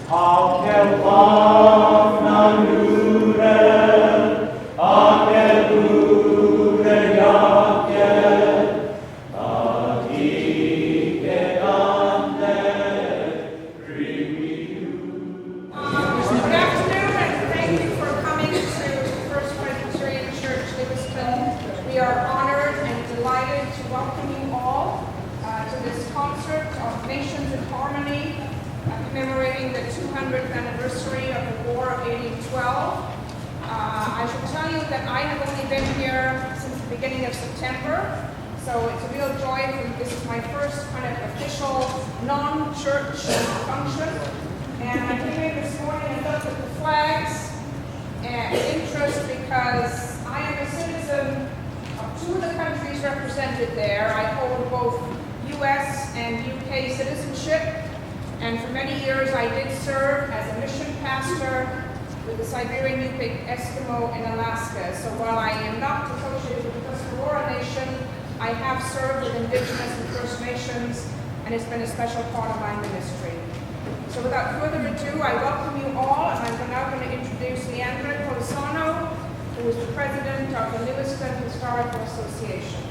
We are honored and delighted to welcome you all to this concert of Nations in Harmony, commemorating the 200th anniversary of the War of 1812. I should tell you that I have only been here since the beginning of September, so it's a real joy. This is my first kind of official non-church function, and I came in this morning and looked at the flags and interest because I am a citizen of two of the countries represented there. I hold both U.S. and U.K. citizenship, and for many years I did serve as a mission pastor with the Siberian Yupik Eskimo in Alaska. So while I am not associated with the Tuscarora Nation, I have served with Indigenous and First Nations, and it's been a special part of my ministry. So without further ado, I welcome you all, and I'm now going to introduce Leandra Colasano, who is the president of the Lewiston Historical Association.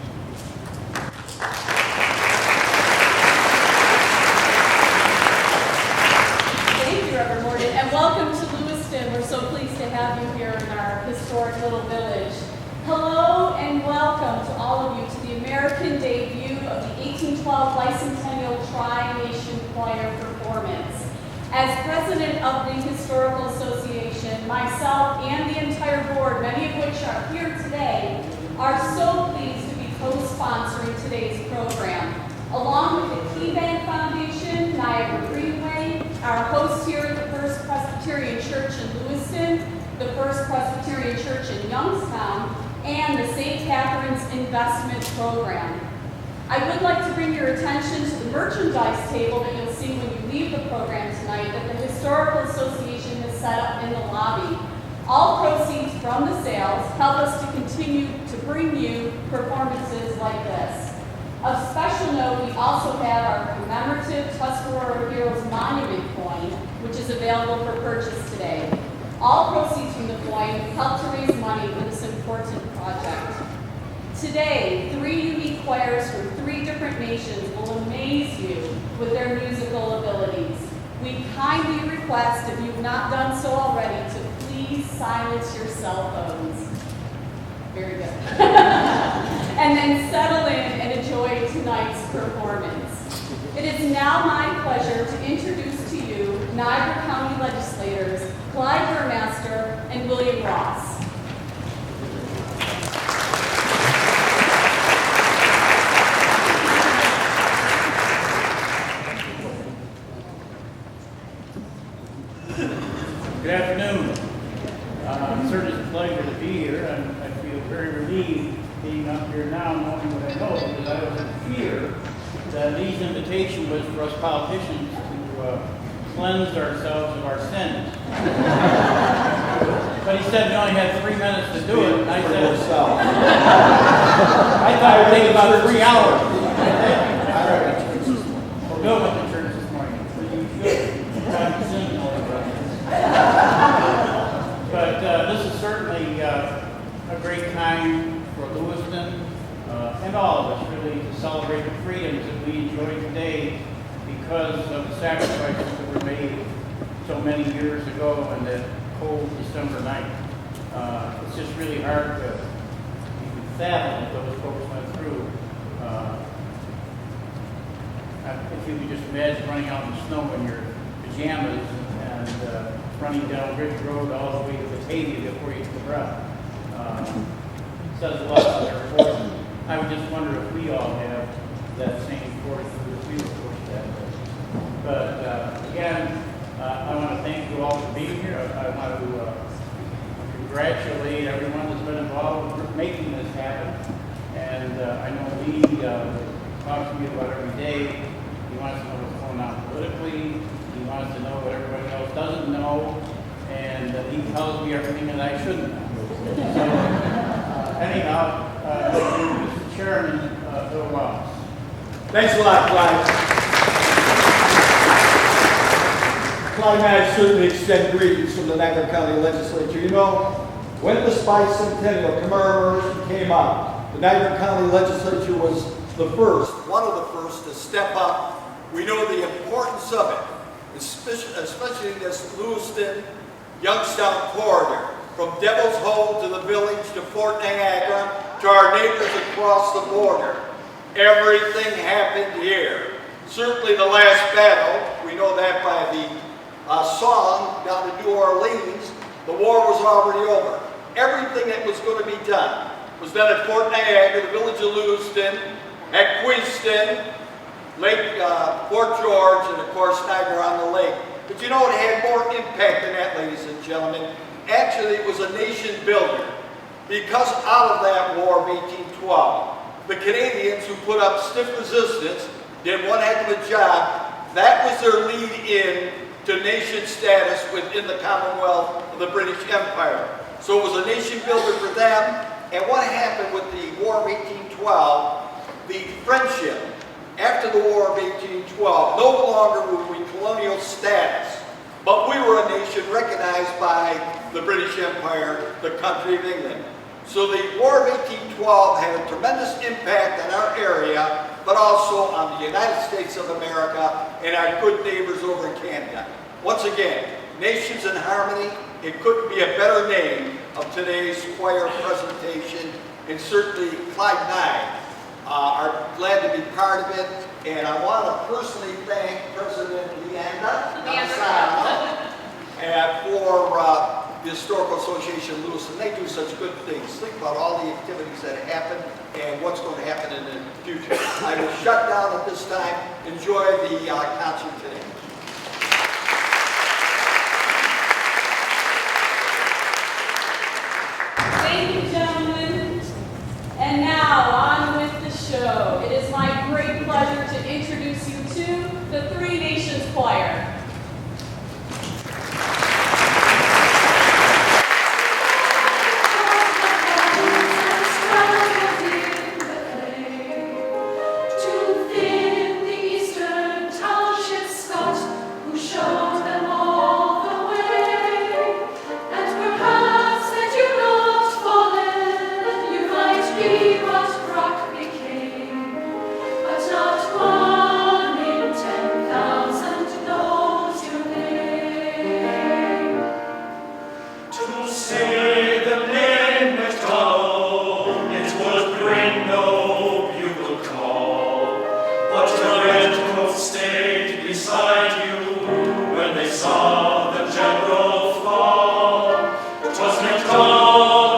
Thank you, Reverend Morgan, and welcome to Lewiston. We're so pleased to have you here in our historic little village. Hello and welcome to all of you to the American debut of the 1812 Bicentennial Tri-Nation Choir performance. As president of the Historical Association, myself and the entire board, many of which are here today, are so pleased to be co-sponsoring today's program. Along with the Key Bank Foundation, Niagara Greenway, our host here at the First Presbyterian Church in Lewiston, the First Presbyterian Church in Youngstown, and the St. Catherine's Investment Program. I would like to bring your attention to the merchandise table that you'll see when you leave the program tonight that the Historical Association has set up in the lobby. All proceeds from the sales help us to continue to bring you performances like this. Of special note, we also have our commemorative Tuscarora Heroes Monument coin, which is available for purchase today. All proceeds from the coin help to raise money for this important project. Today, 3 unique choirs from 3 different nations will amaze you with their musical abilities. We kindly request, if you've not done so already, to please silence your cell phones. Very good. And then settle in and enjoy tonight's performance. It is now my pleasure to introduce to you Niagara County legislators Clyde Burmaster and William Ross. Good afternoon. It's certainly a pleasure to be here, and I feel very relieved being up here now, knowing what I know, because I was in fear that Lee's invitation was for us politicians to cleanse ourselves of our sins. But he said we only had 3 minutes to do it, and I said, I thought it would take about 3 hours. Well, Bill went to church this morning, so you should try to sin more. But this is certainly a great time for Lewiston and all of us, really, to celebrate the freedoms that we enjoy today because of the sacrifices that were made so many years ago on that cold December night. It's just really hard to even fathom what those folks went through. If you could just imagine running out in the snow in your pajamas and running down Ridge Road all the way to Batavia before you took a breath. Says a lot of their force. I would just wonder if we all have that same fortitude if we were pushed that way. But again, I want to thank you all for being here. I want to congratulate everyone that's been involved with making this happen. And I know Lee talks to me about every day. He wants to know what's going on politically. He wants to know what everybody else doesn't know, and he tells me everything that I shouldn't know. So, anyhow, Mr. Chairman, Bill Ross. Thanks a lot, Clyde. Clyde and I certainly extend greetings from the Niagara County Legislature. You know, when this bicentennial commemoration came out, the Niagara County Legislature was one of the first to step up. We know the importance of it, especially this Lewiston, Youngstown corridor, from Devil's Hole to the village to Fort Niagara to our neighbors across the border. Everything happened here. Certainly the last battle, we know that by the song down in New Orleans, the war was already over. Everything that was going to be done was done at Fort Niagara, the village of Lewiston, at Queenston, Lake Fort George, and of course Niagara on the Lake. But you know, it had more impact than that, ladies and gentlemen. Actually, it was a nation builder. Because out of that war of 1812, the Canadians who put up stiff resistance did one heck of a job. That was their lead in to nation status within the Commonwealth of the British Empire. So it was a nation builder for them. And what happened with the War of 1812, the friendship after the War of 1812, no longer were we colonial status, but we were a nation recognized by the British Empire, the country of England. So the War of 1812 had a tremendous impact on our area, but also on the United States of America and our good neighbors over in Canada. Once again, Nations in Harmony, it couldn't be a better name of today's choir presentation, and certainly Clyde and I are glad to be part of it. And I want to personally thank President Leanda for the Historical Association of Lewiston. They do such good things. Think about all the activities that happen and what's going to happen in the future. I will shut down at this time. Enjoy the concert today. Thank you, gentlemen. And now, on with the show. It is my great pleasure to introduce you to the Three Nations Choir. Power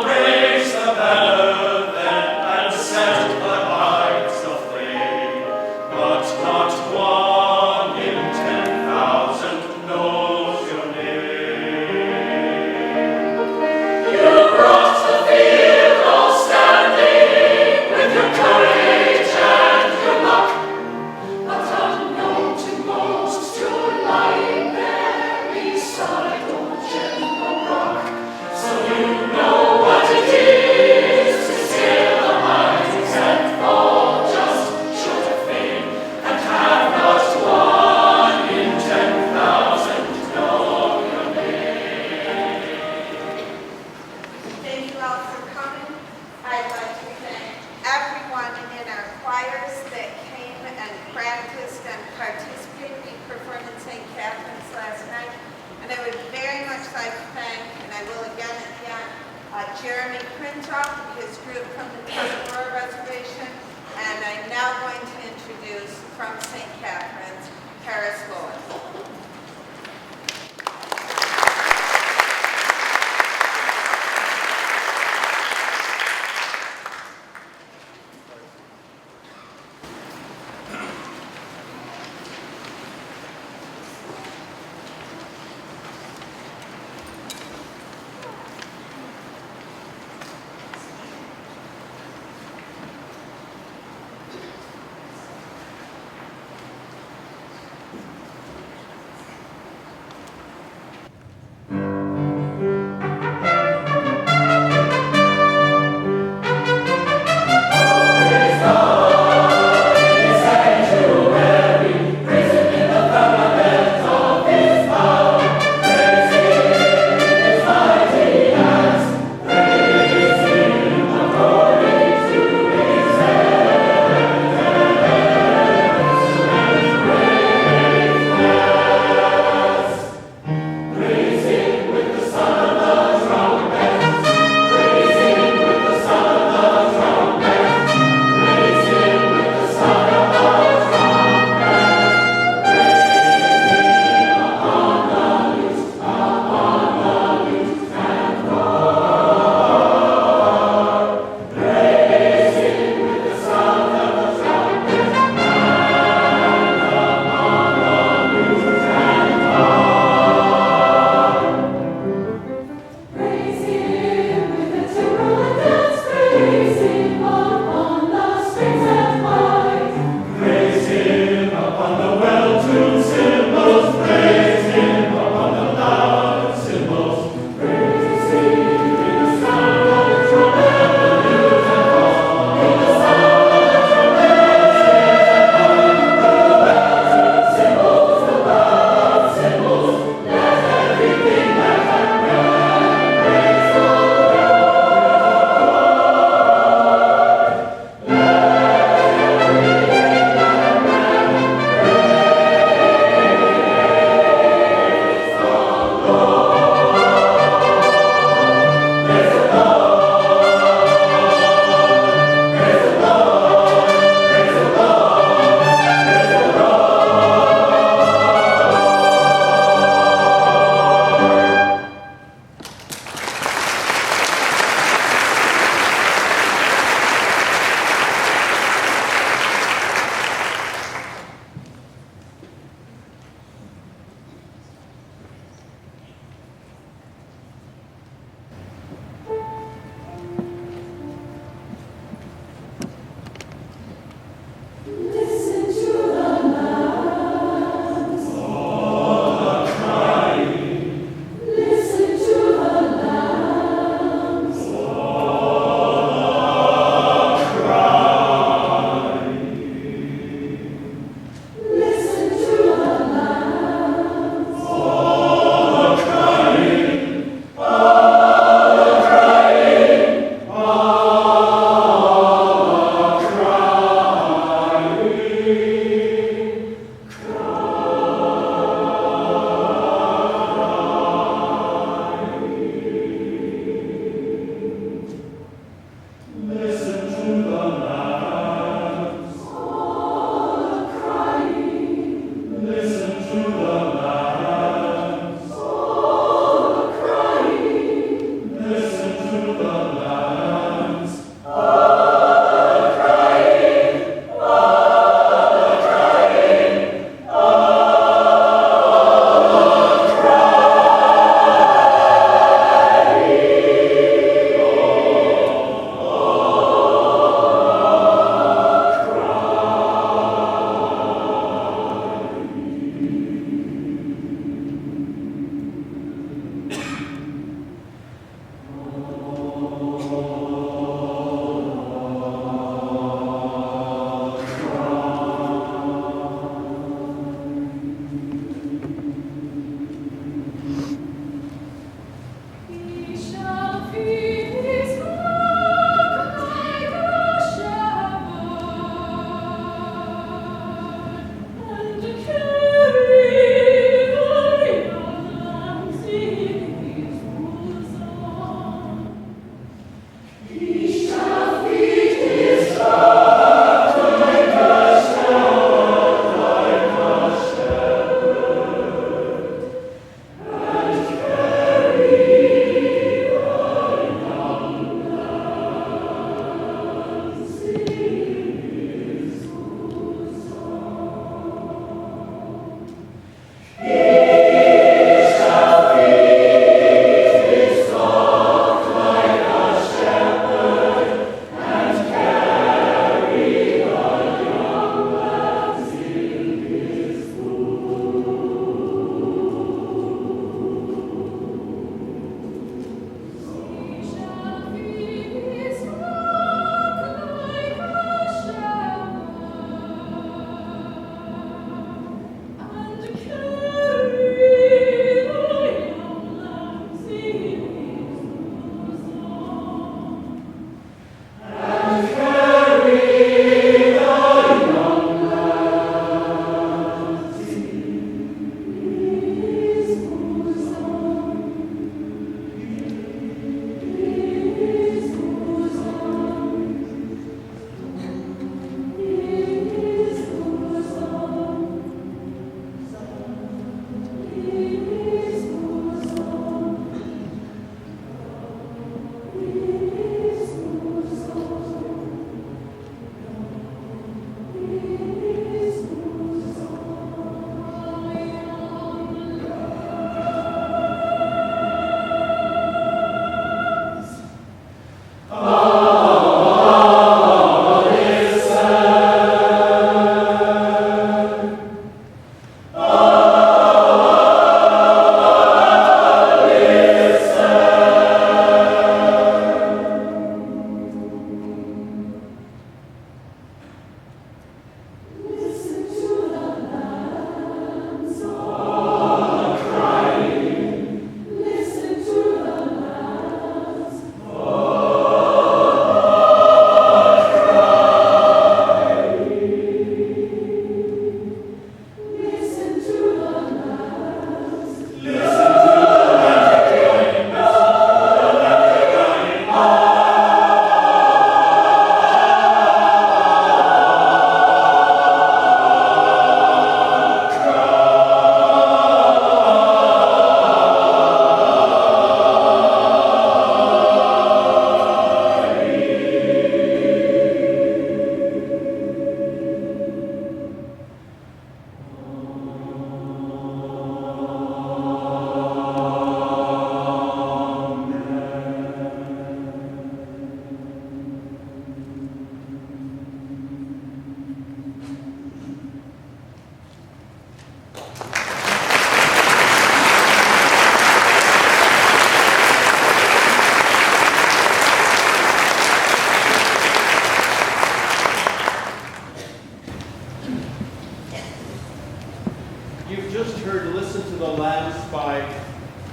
You've just heard Listen to the Lambs by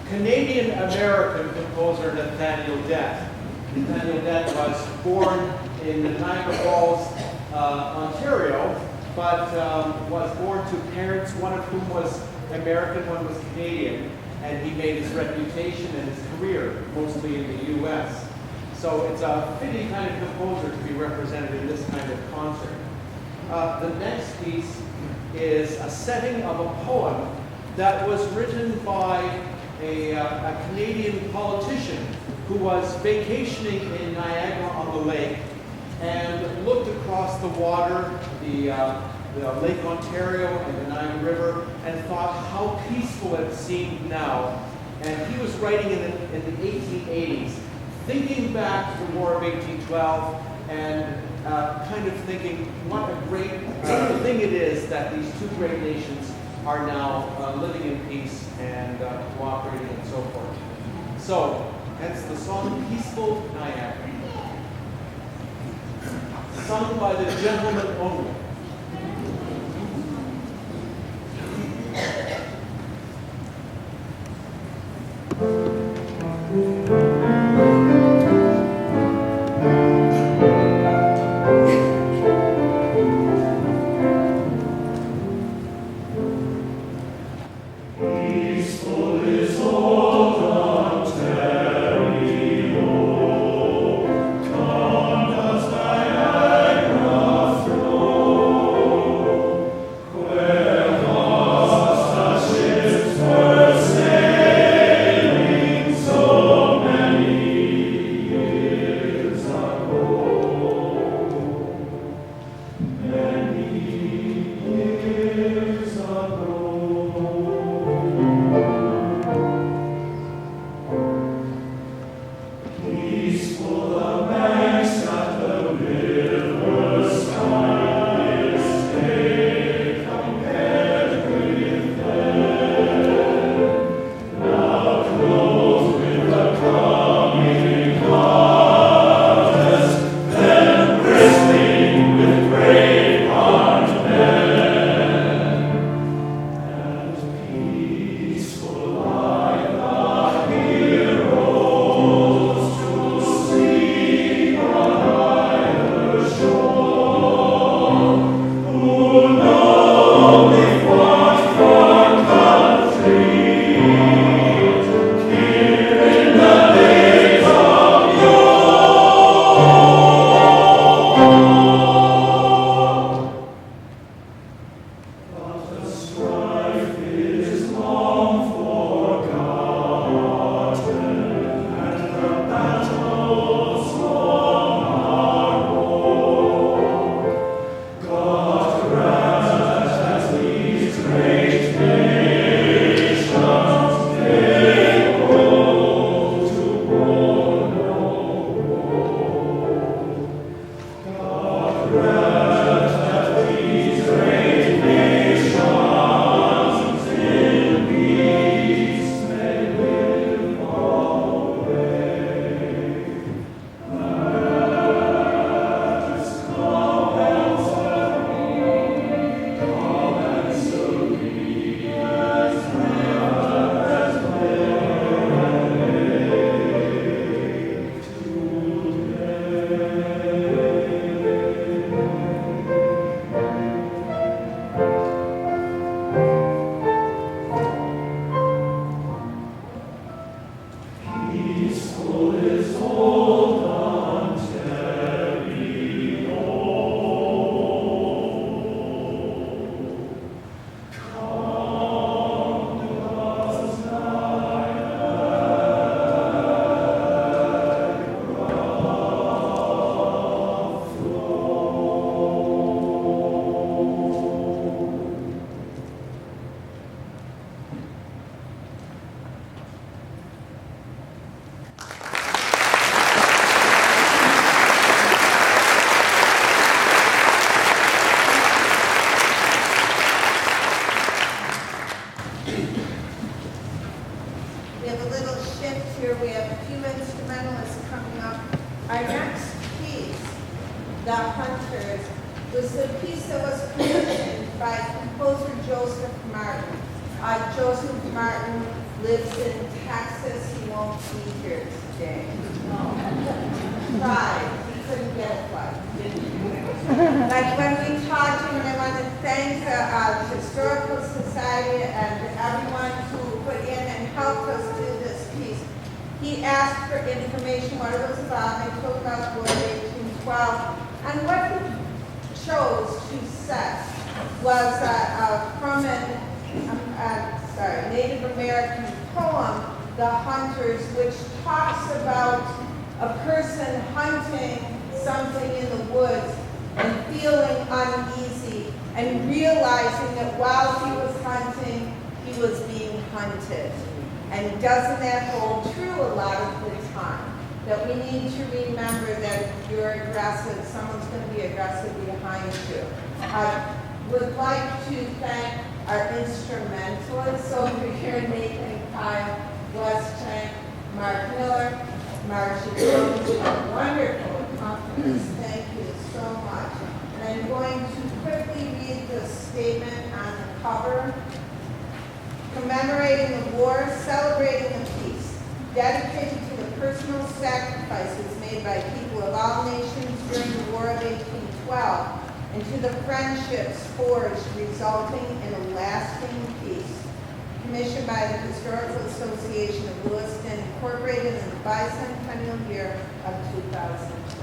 Canadian-American composer Nathaniel Dett. Nathaniel Dett was born in Niagara Falls, Ontario, but was born to parents, one of whom was American, one was Canadian, and he made his reputation and his career mostly in the U.S. So it's a fitting kind of composer to be represented in this kind of concert. The next piece is a setting of a poem that was written by a Canadian politician who was vacationing in Niagara-on-the-Lake and looked across the water, the Lake Ontario and the Niagara River, and thought how peaceful it seemed now. And he was writing in the 1880s, thinking back to the War of 1812 and kind of thinking what a great thing it is that these two great nations are now living in peace and cooperating and so forth. So, hence the song Peaceful Niagara, sung by the gentleman only. The Hunters was the piece that was commissioned by composer Joseph Martin. Joseph Martin lives in Texas. He won't be here today. Tried. He couldn't get a flight. But when we talked to him, and I want to thank the Historical Society and everyone who put in and helped us do this piece. He asked for information, what it was about. I told about War of 1812. And what he chose to set was from a Native American poem, The Hunters, which talks about a person hunting something in the woods and feeling uneasy and realizing that while he was hunting, he was being hunted. And doesn't that hold true a lot of the time? That we need to remember that if you're aggressive, someone's going to be aggressive behind you. I would like to thank our instrumentalists over here, Nathan Kyle, Wes Chang, Mark Miller, Marcia Jones, our wonderful accompanist. Thank you so much. And I'm going to quickly read the statement on the cover. Commemorating the war, celebrating the peace, dedicated to the personal sacrifices made by people of all nations during the War of 1812, and to the friendships forged resulting in a lasting peace. Commissioned by the Historical Association of Lewiston, incorporated in the bicentennial year of 2012.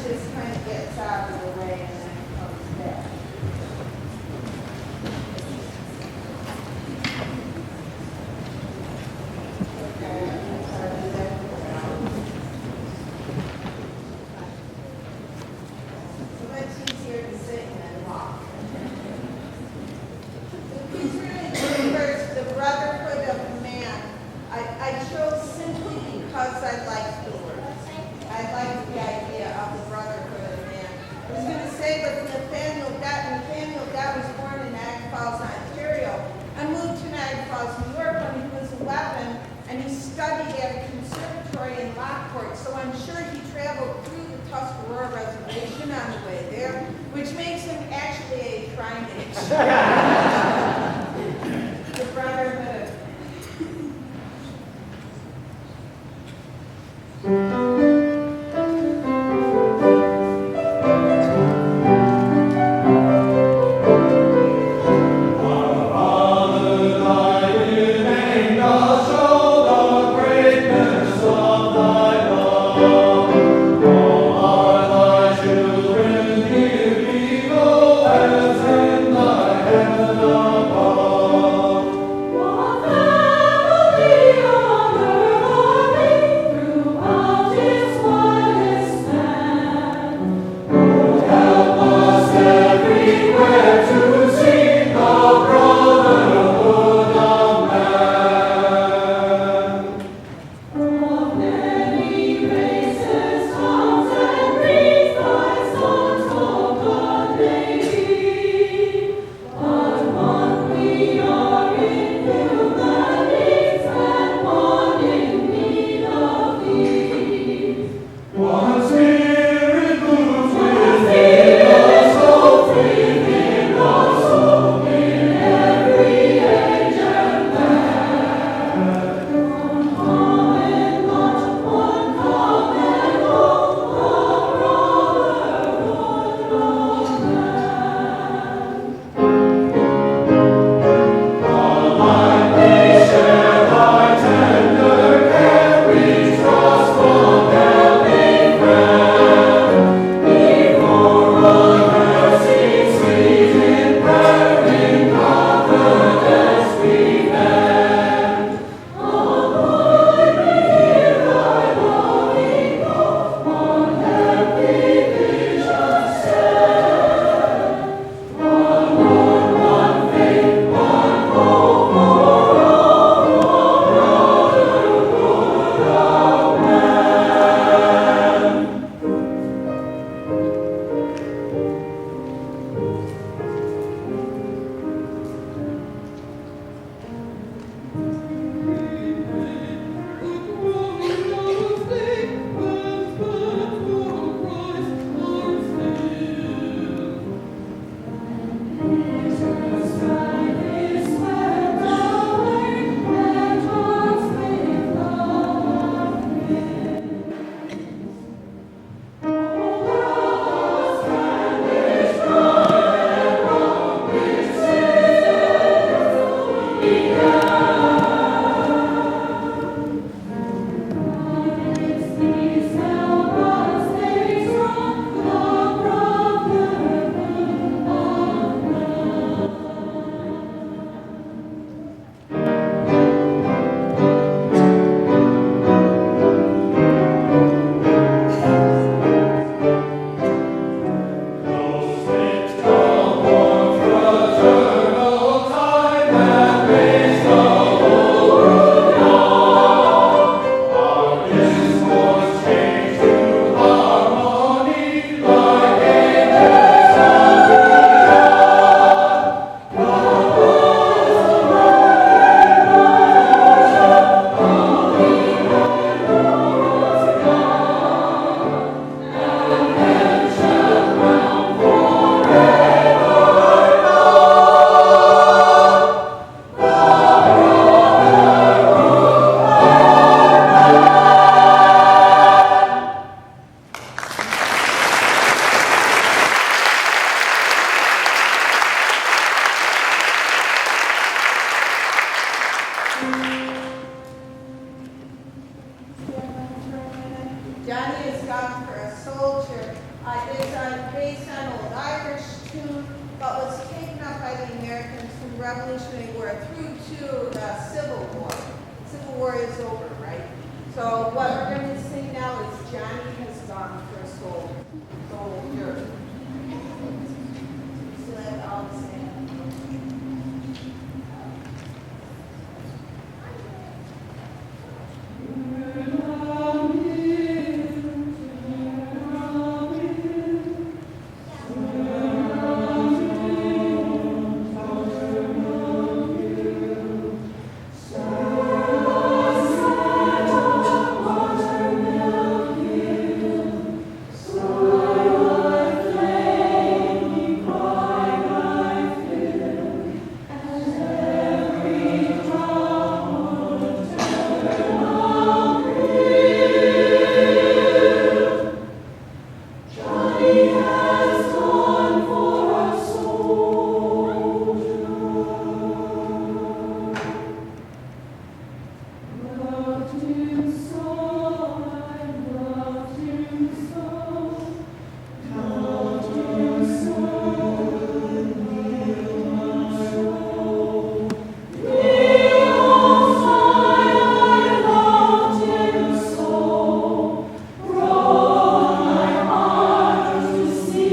just kind of gets out of the way and then comes back. So much easier to sit than walk. The piece really refers to the brotherhood of man. I chose simply because I liked the word. I liked the idea of the brotherhood of man. I was going to say with Nathaniel Dett was born in Niagara Falls, Ontario, and moved to Niagara Falls, New York when he was 11, and he studied at a conservatory in Lockport, so I'm sure he traveled through the Tuscarora Reservation on the way there, which makes him actually a primate. The brotherhood of Children, give me as in thy hand. based on Old Irish tune, but was taken up by the Americans from the Revolutionary War through to the Civil War. Civil War is over, right? So what we're going to sing now is Johnny Has Gone for a Soldier. So that's all I'm saying. See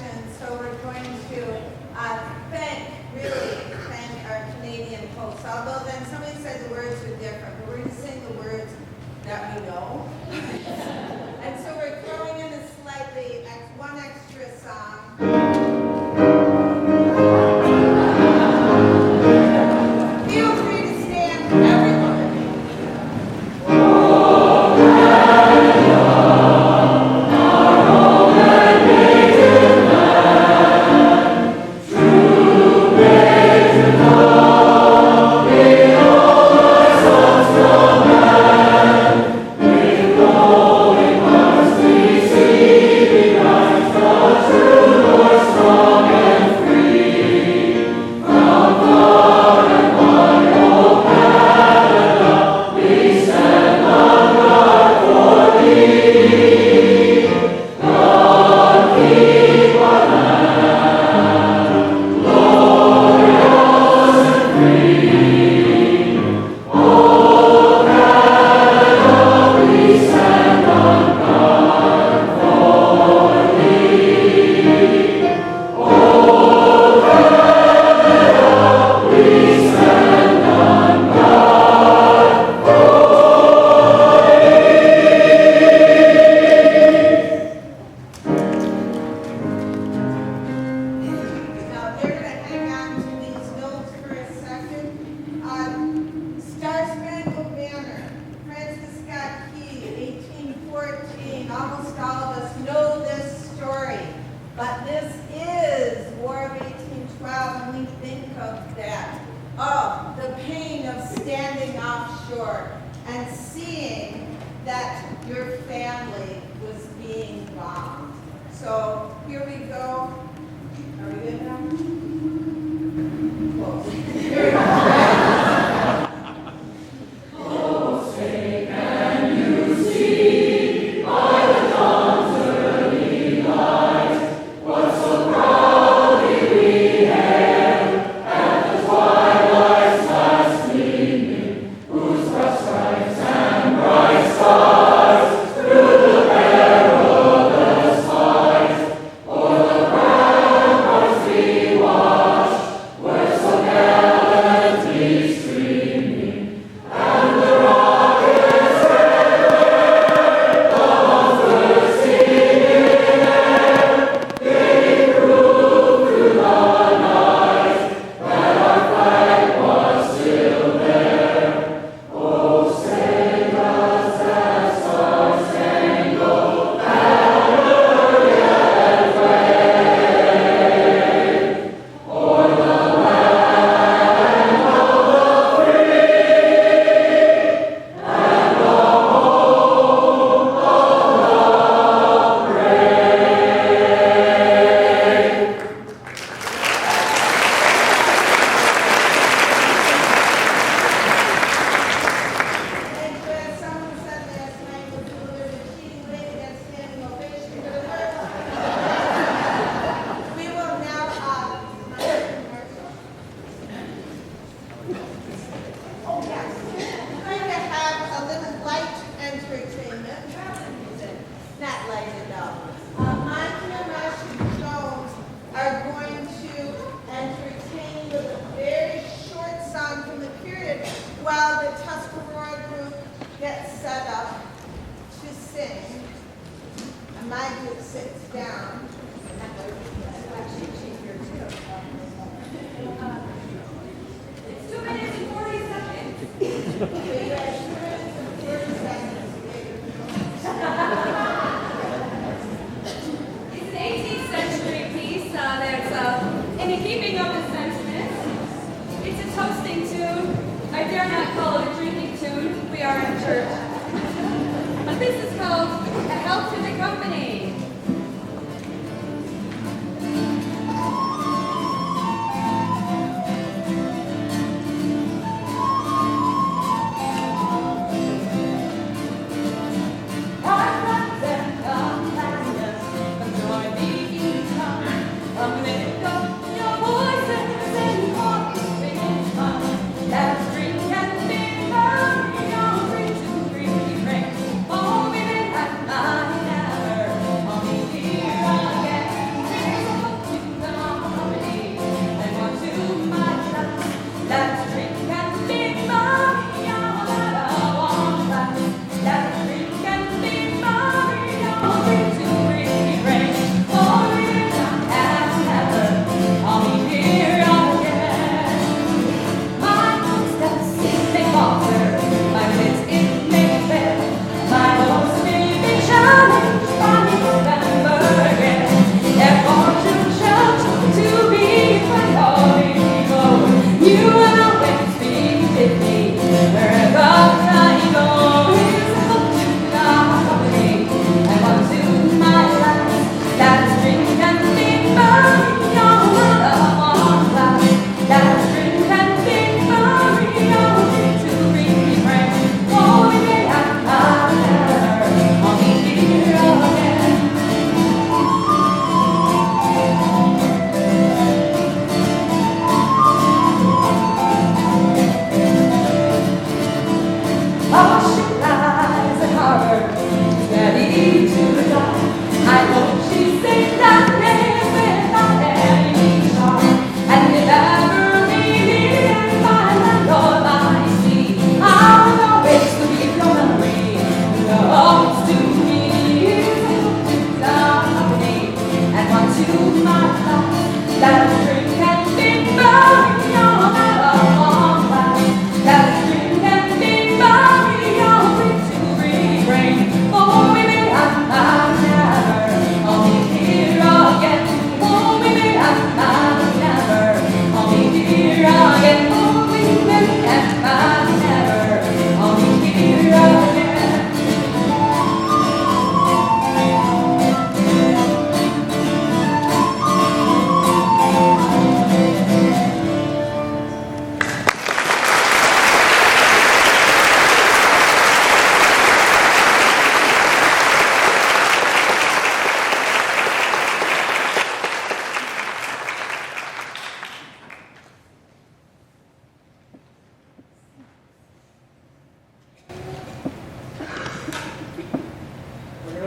introduction, so we're going to thank our Canadian hosts. Although then somebody said the words are different, but we're going to sing the words that we know. And so we're throwing in a slightly one extra song. Feel free to stand, everyone.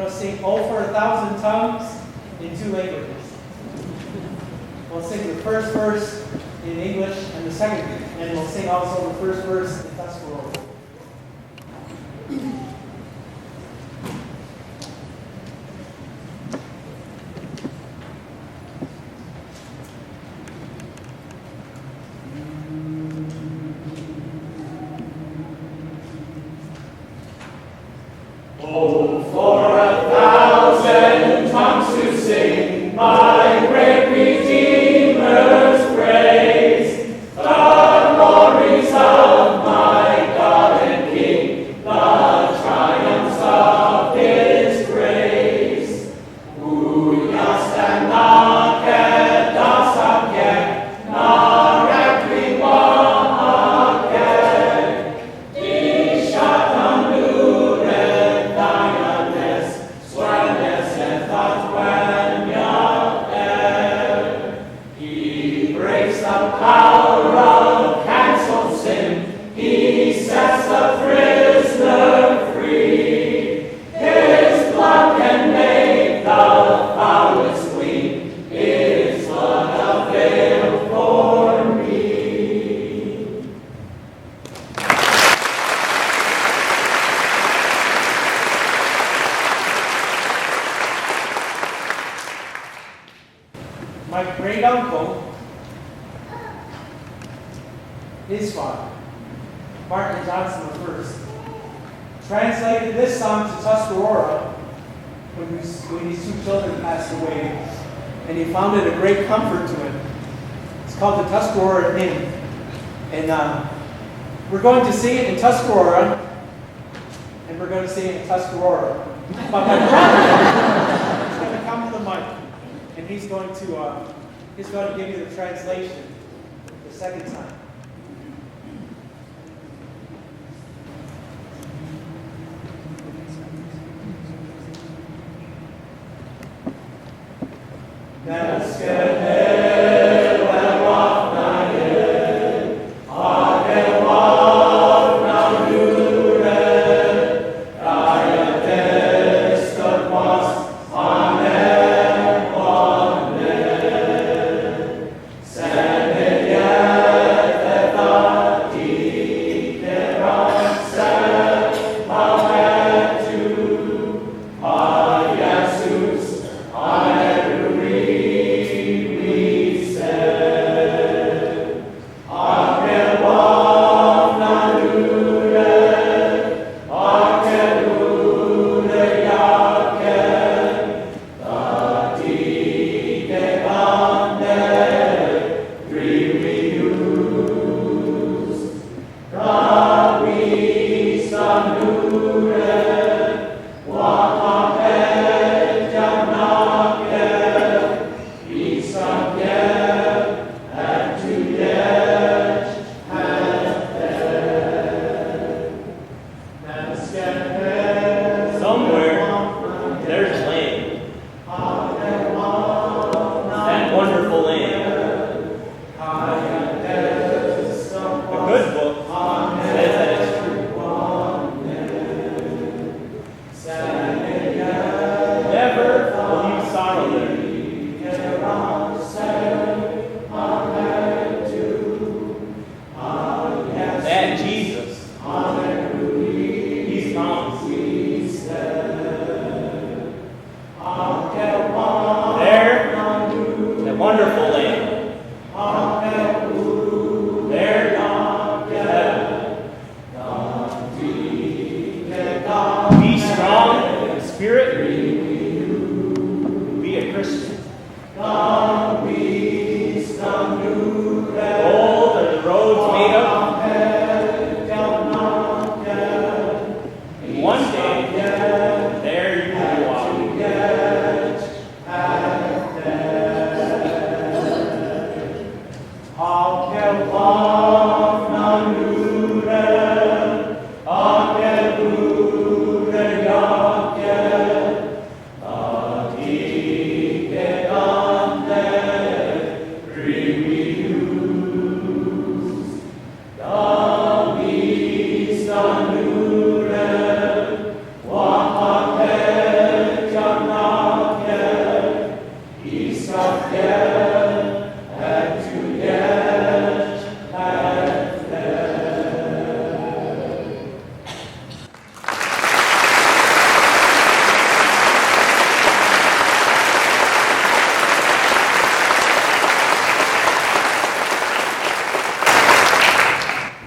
Sing "Oh for a Thousand Tongues" in 2 languages. We'll sing the first verse in English and the second, and we'll sing also the first verse in Tuscarora. Oh, for a thousand tongues to sing my great Redeemer's praise, the glories of my God and King, the triumphs of His grace. Uias and nacet, das agec, narec agec, dishat anuret dianes, swenes et He breaks the power of cancelled sin. He sets the prisoner free. His blood can make the foulest clean. His blood availed for me. My great uncle, his father, Martin Johnson I, translated this song to Tuscarora when these 2 children passed away, and he found it a great comfort to him. It's called the Tuscarora Hymn, and we're going to sing it in Tuscarora, and we're going to sing it in Tuscarora. But my brother is going to come to the mic, and he's going to give you the translation the second time.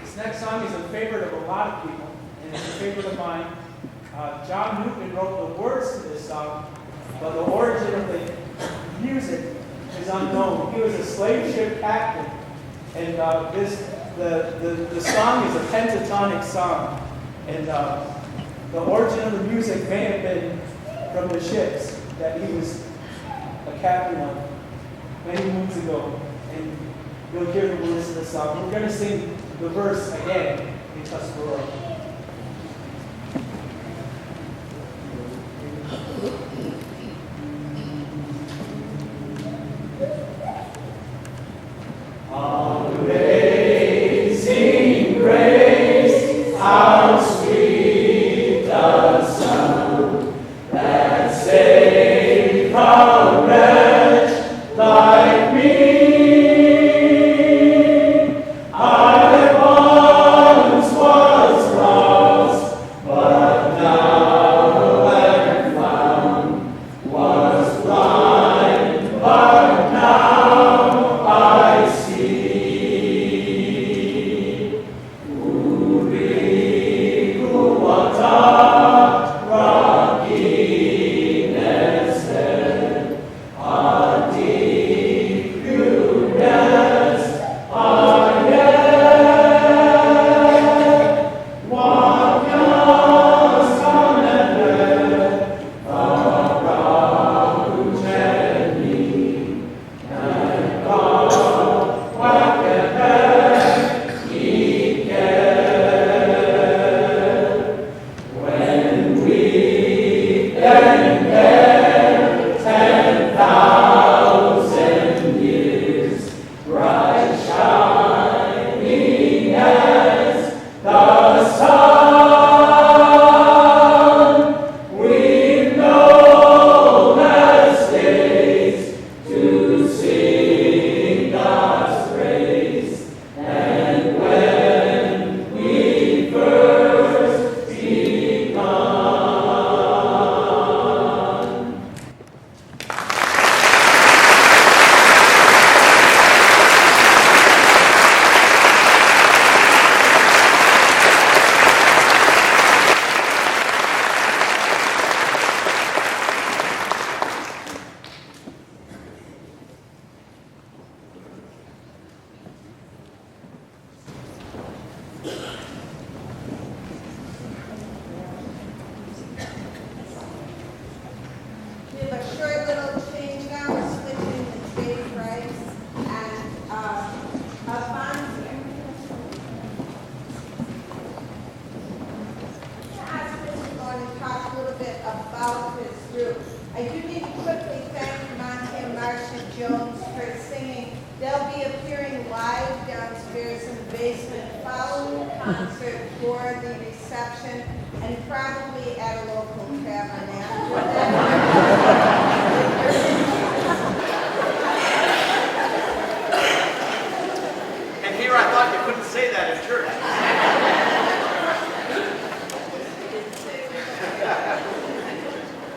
This next song is a favorite of a lot of people, and it's a favorite of mine. John Newton wrote the words to this song, but the origin of the music is unknown. He was a slave ship captain, and the song is a pentatonic song, and the origin of the music may have been from the ships that he was a captain of many moons ago, and you'll hear the words of the song. We're going to sing the verse again in Tuscarora. Amazing grace, how sweet the sound that saved a wretch like me. I once was lost, but now am found. Was blind, but now I see.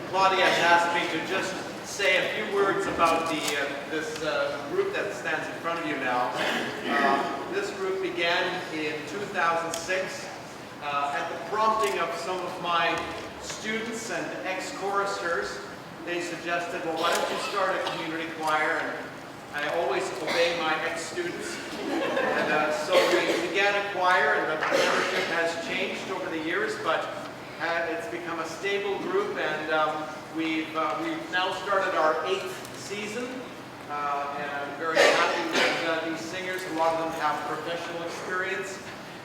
Claudia has asked me to just say a few words about this group that stands in front of you now. This group began in 2006 at the prompting of some of my students and ex-choristers. They suggested, well, why don't you start a community choir? And I always obey my ex-students. And so we began a choir, and the membership has changed over the years, but it's become a stable group, and we've now started our 8th season. And I'm very happy with these singers. A lot of them have professional experience,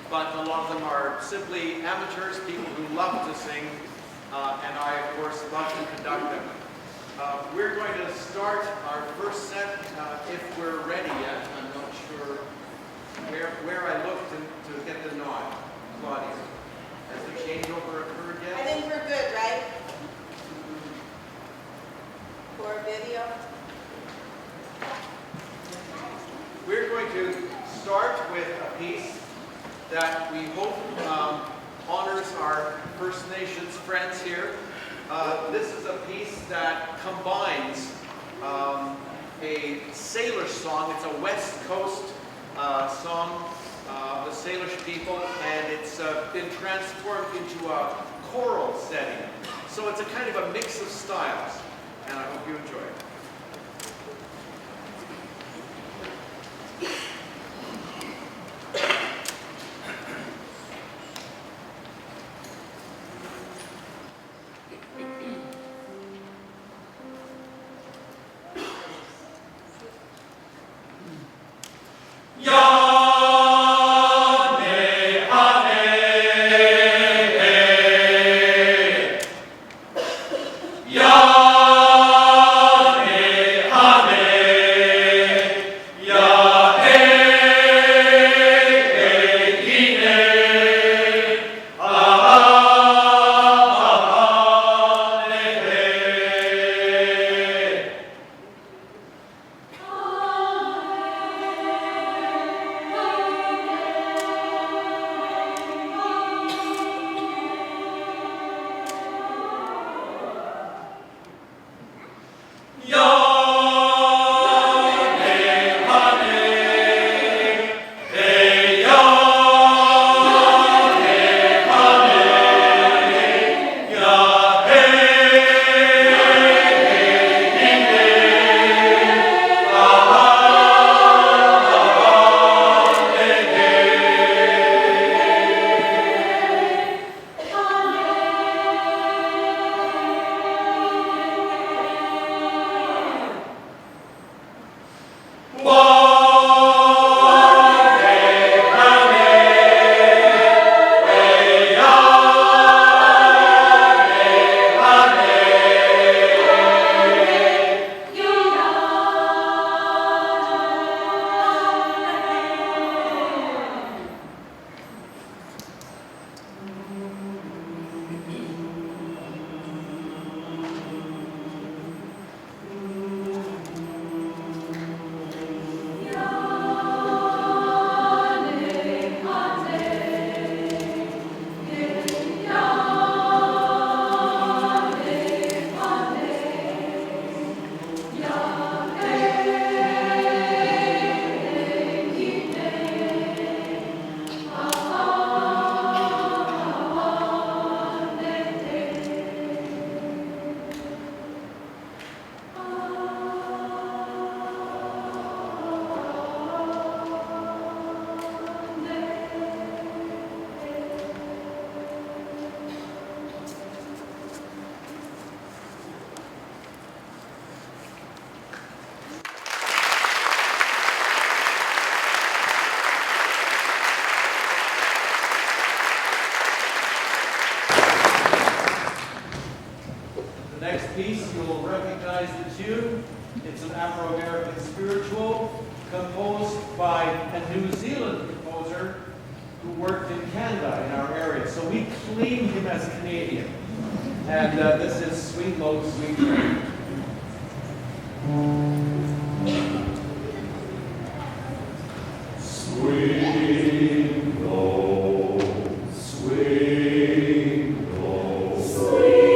but a lot of them are simply amateurs, people who love to sing, and I, of course, love to conduct them. We're going to start our first set, if we're ready yet. I'm not sure where I looked to get the nod. Claudia, has the changeover occurred yet? I think we're good, right? For video? with a piece that we hope honors our First Nations friends here. This is a piece that combines a sailor song. It's a West Coast song of the Salish people, and it's been transformed into a choral setting. So it's a kind of a mix of styles, and I hope you enjoy it. Piece, you'll recognize the tune. It's an Afro-American spiritual composed by a New Zealand composer who worked in Canada in our area. So we claim him as Canadian. And this is Sweet Low, Sweet Train. Sweet low, sweet low, sweet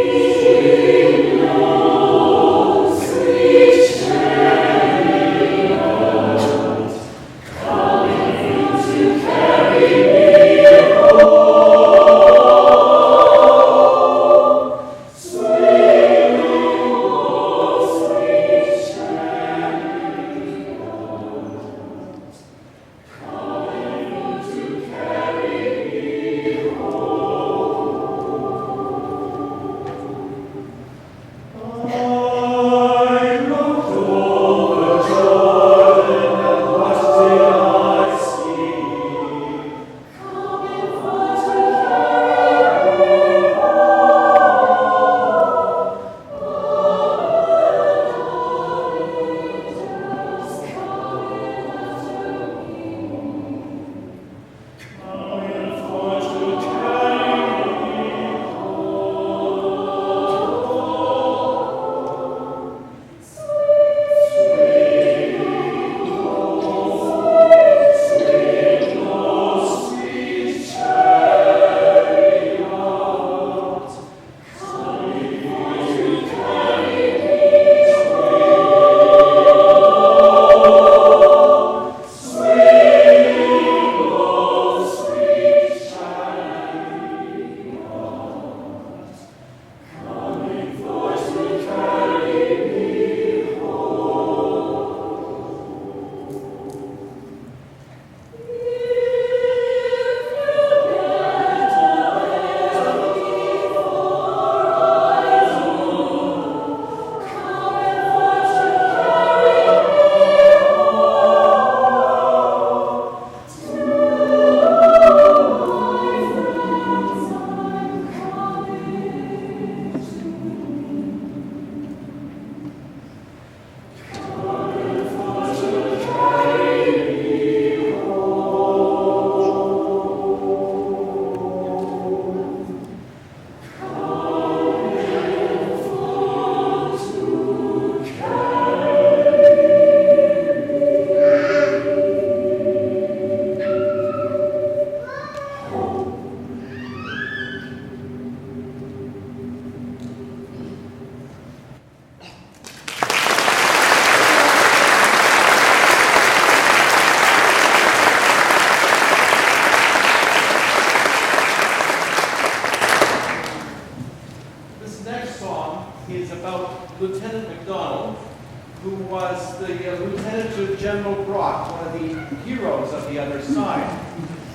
Lieutenant General Brock, one of the heroes of the other side.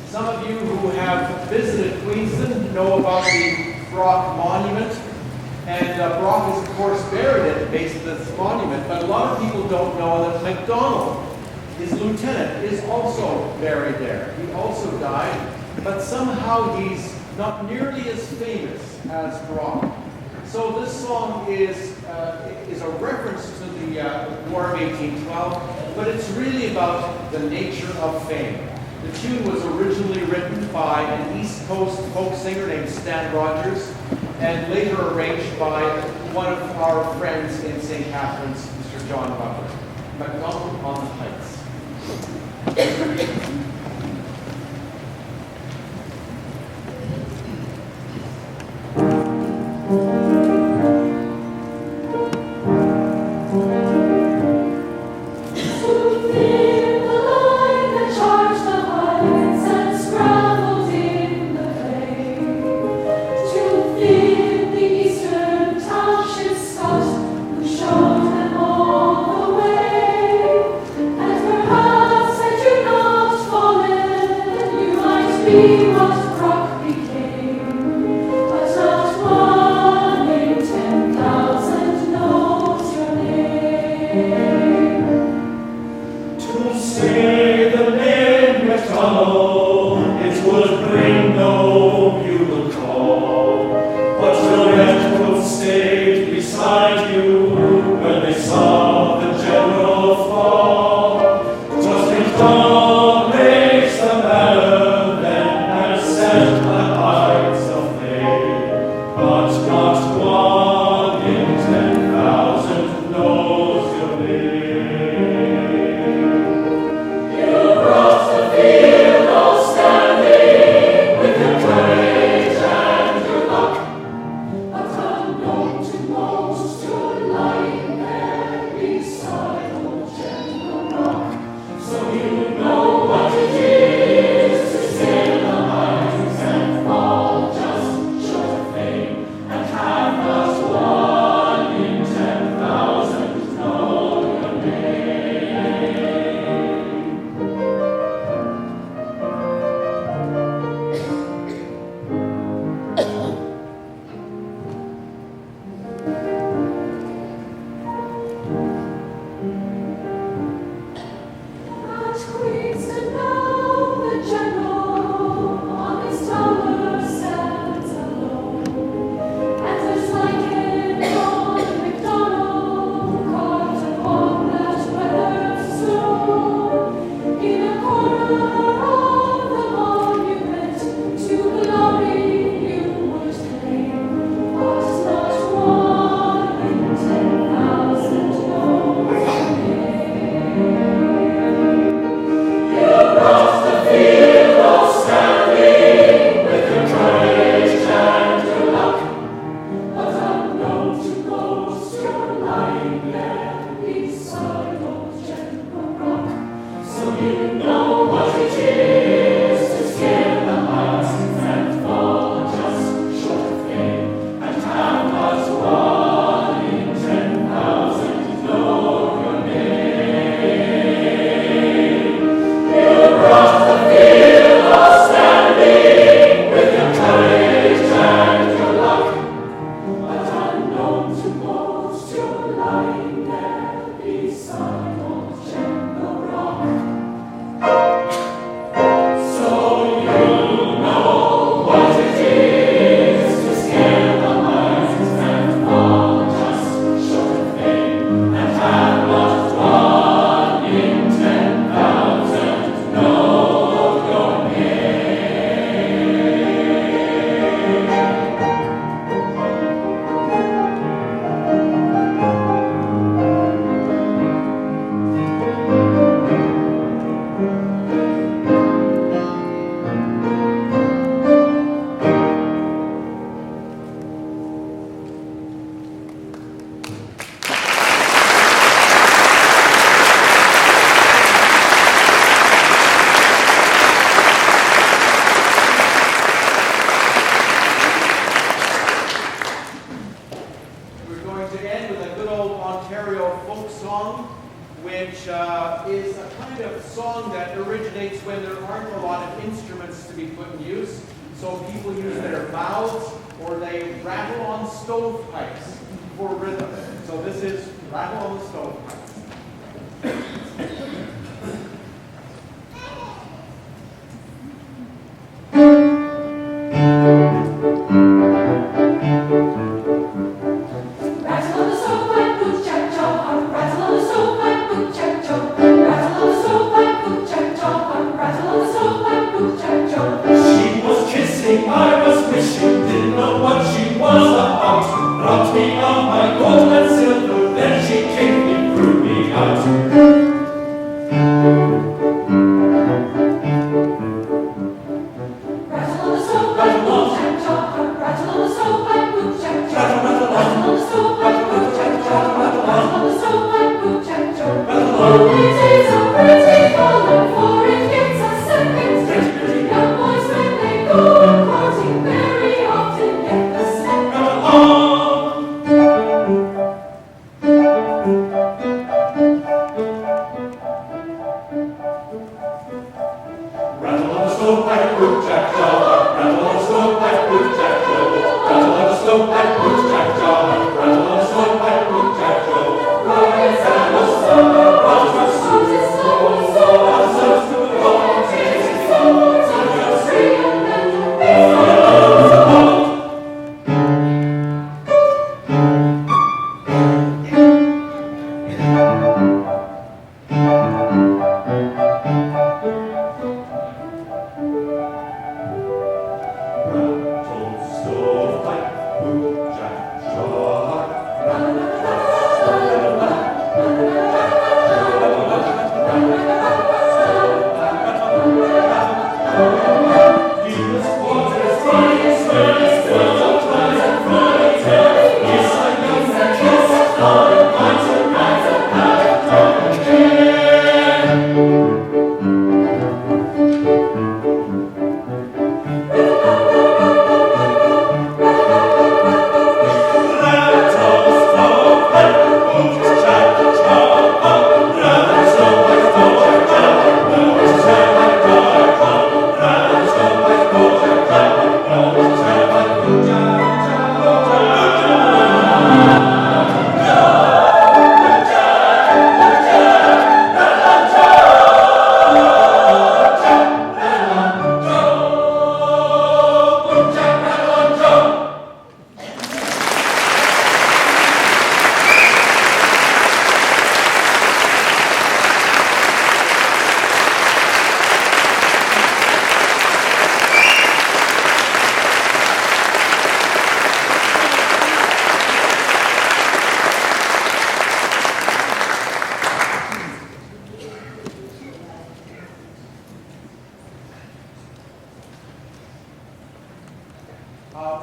Some of you who have visited Queensland know about the Brock Monument, and Brock is of course buried at the base of this monument, but a lot of people don't know that MacDonald, his lieutenant, is also buried there. He also died, but somehow he's not nearly as famous as Brock. So this song is a reference to the War of 1812, but it's really about the nature of fame. The tune was originally written by an East Coast folk singer named Stan Rogers, and later arranged by one of our friends in St. Catharines, Mr. John Butler. MacDonald on the Heights. is a kind of song that originates when there aren't a lot of instruments to be put in use. So people use their mouths or they rattle on stovepipes for rhythm. So this is Rattle on the Stovepipe.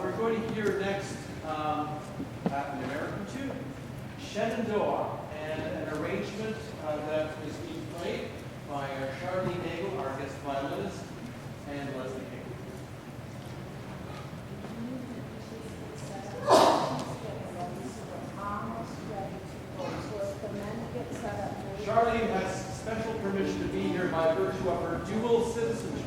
We're going to hear next an American tune, Shenandoah, and an arrangement that is being played by Charlene Nagel, our guest violinist, and Leslie King. Charlene has special permission to be here by virtue of her dual citizenship.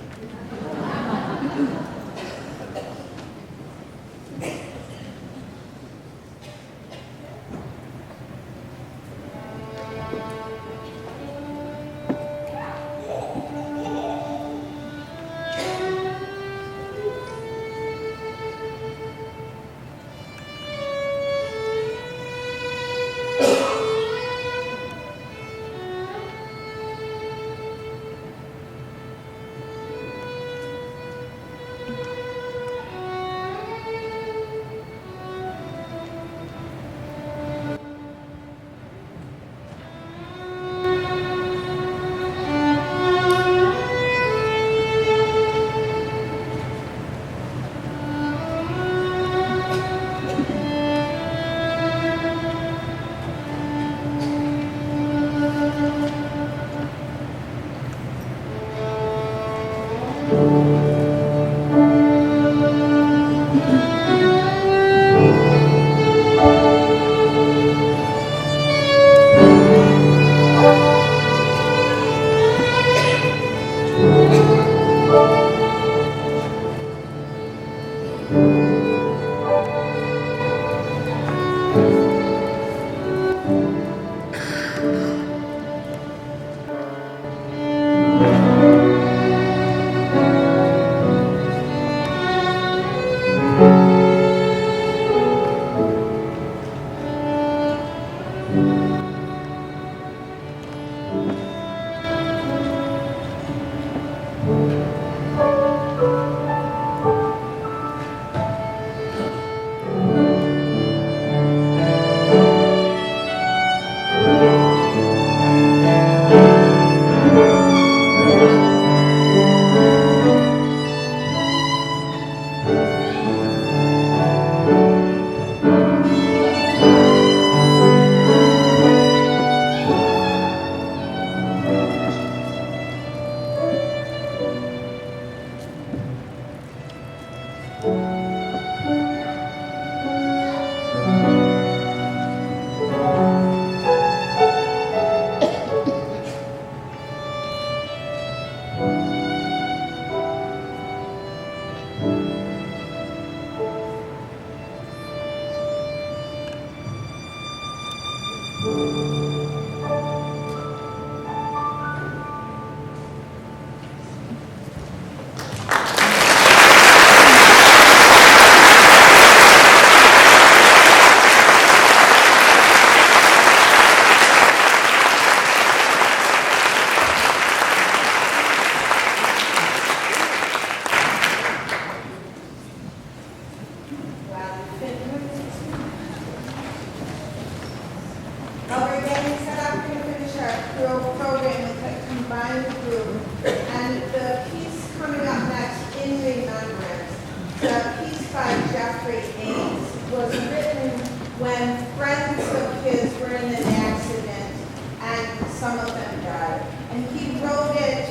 combined group. And the piece coming up next, In Remembrance, the piece by Jeffrey Ames, was written when friends of his were in an accident and some of them died. And he wrote it,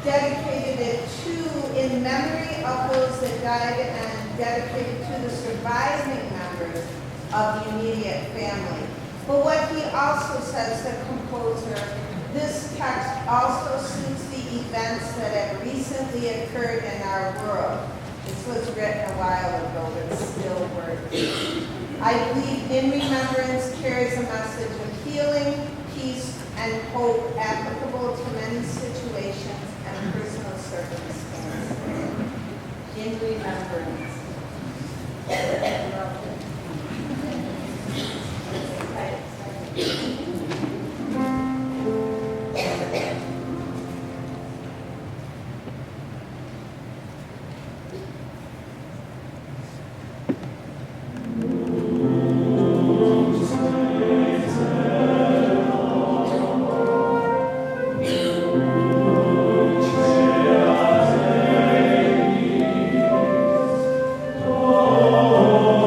dedicated it in memory of those that died and dedicated to the surviving members of the immediate family. But what he also says, the composer, this text also suits the events that have recently occurred in our world. This was written a while ago, but still works. I believe In Remembrance carries a message of healing, peace, and hope applicable to many situations and personal circumstances. In Remembrance. Oh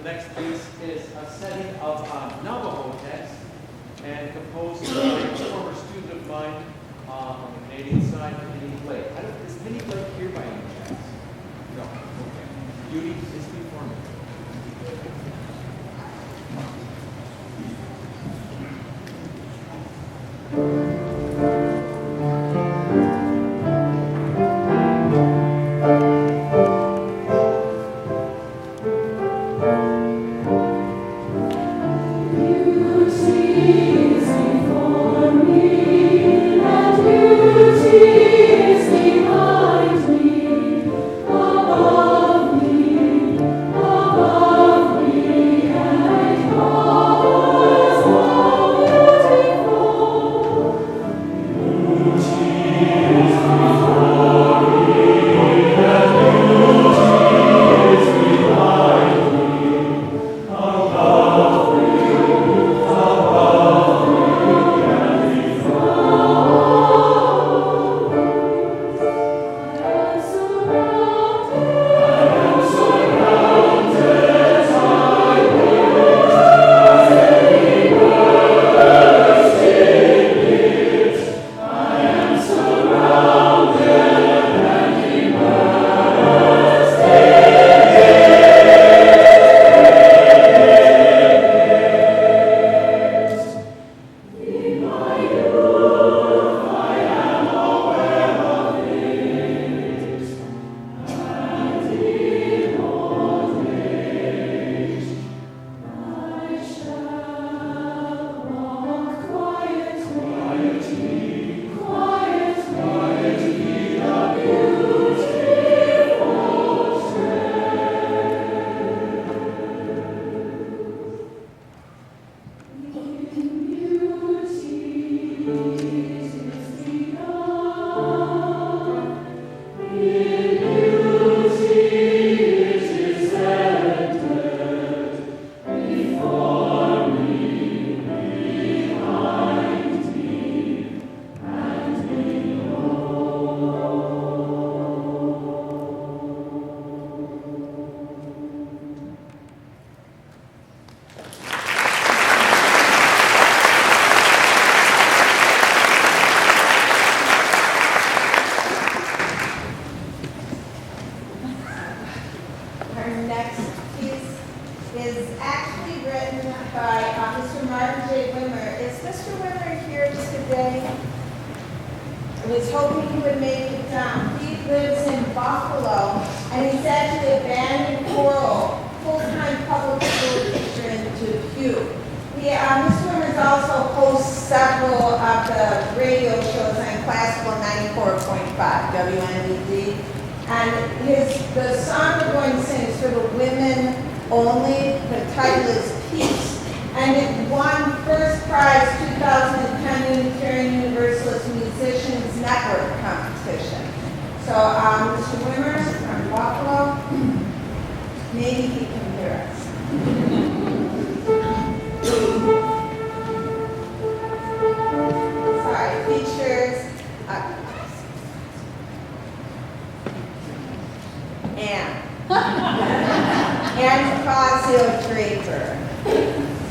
The next piece is a setting of Navajo text and composed by a former student of mine on the Canadian side, Minnie Blake. Is Minnie Blake here by any chance? No. Okay. Judy is before me.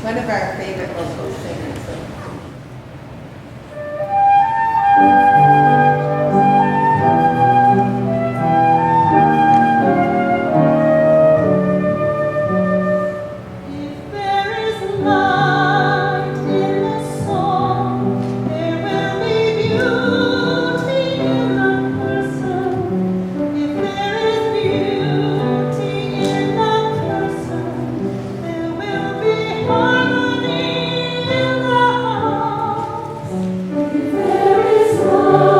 One of our favorite local singers. There is love.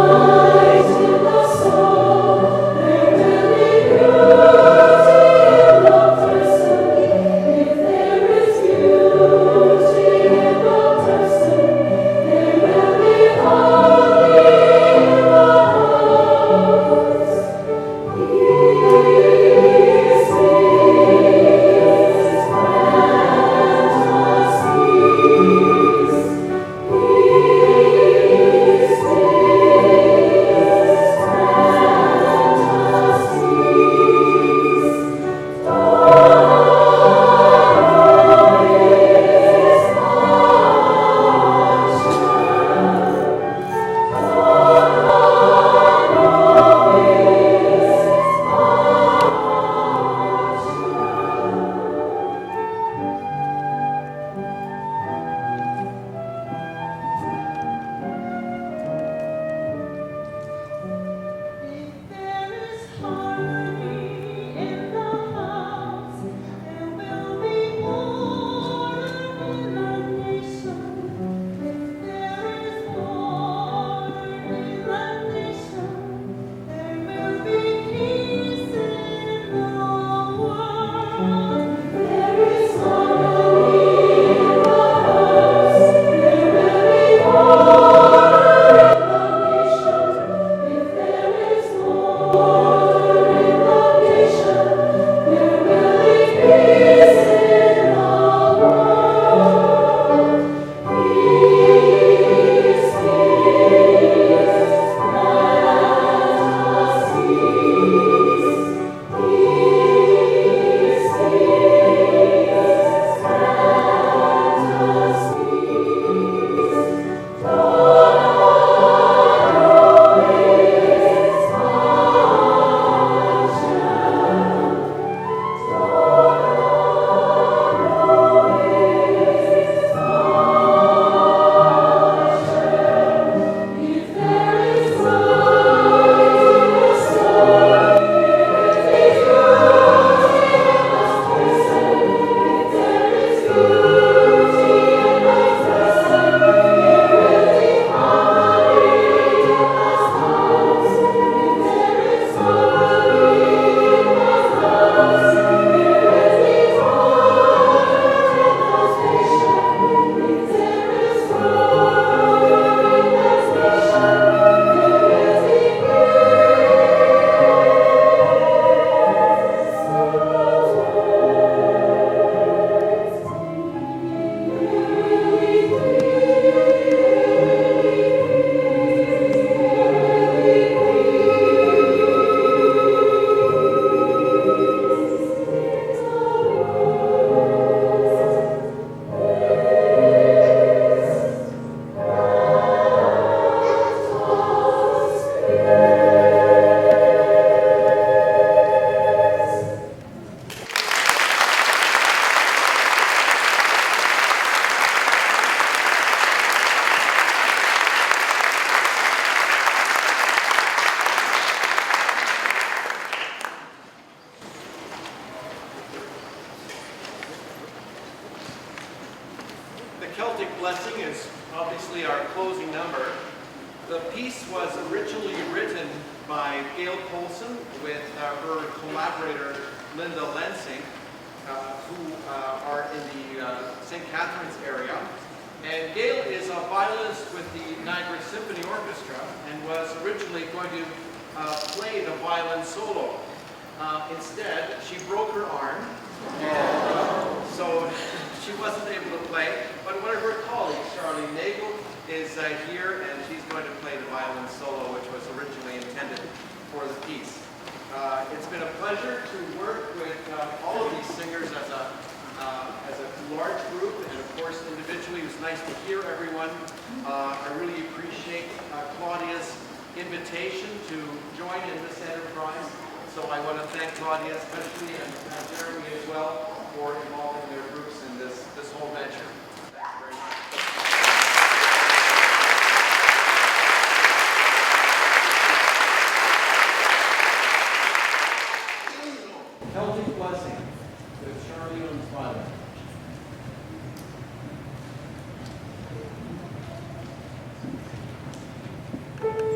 Blessing is obviously our closing number. The piece was originally written by Gail Colson with her collaborator Linda Lensing, who are in the St. Catharines area. And Gail is a violinist with the Niagara Symphony Orchestra and was originally going to play the violin solo. Instead, she broke her arm, and so she wasn't able to play. But one of her colleagues, Charlie Nagel, is here, and she's going to play the violin solo, which was originally intended for the piece. It's been a pleasure to work with all of these singers as a large group, and of course individually. It was nice to hear everyone. I really appreciate Claudia's invitation to join in this enterprise. So I want to thank Claudia especially, and Jeremy as well, for involving their groups in this whole venture. Thank you very much. Celtic Blessing with Charlie on violin. Thank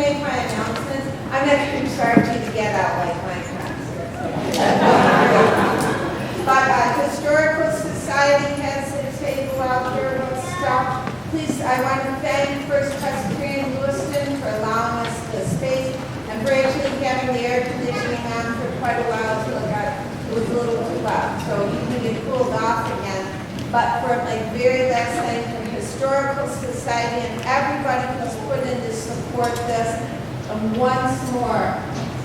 make my announcements. I'm going to encourage you to get out like my concert. But Historical Society has a table out there with stuff. Please, I want to thank First Presbyterian Lewiston for allowing us the space, and for actually having the air conditioning on for quite a while until it was a little too loud. So you can get cooled off again. But for like very last night, from Historical Society and everybody who's put in to support this, and once more,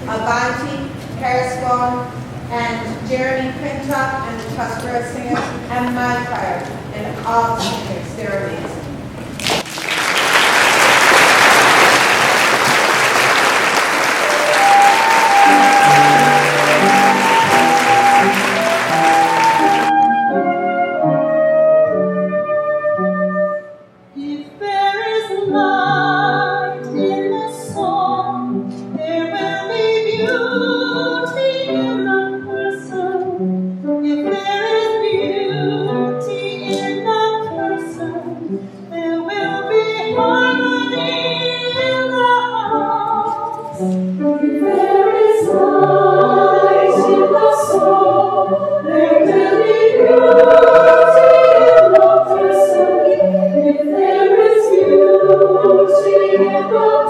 Avanti, Cariswell, and Jeremy Pintup, and the Tuscarora Singers, and my choir, and all the singers. They're amazing. If there is light in the song, there will be beauty in the person. If there is beauty in the person, there will be harmony in the house. If there is light in the song, there will be beauty in the person. If there is beauty in the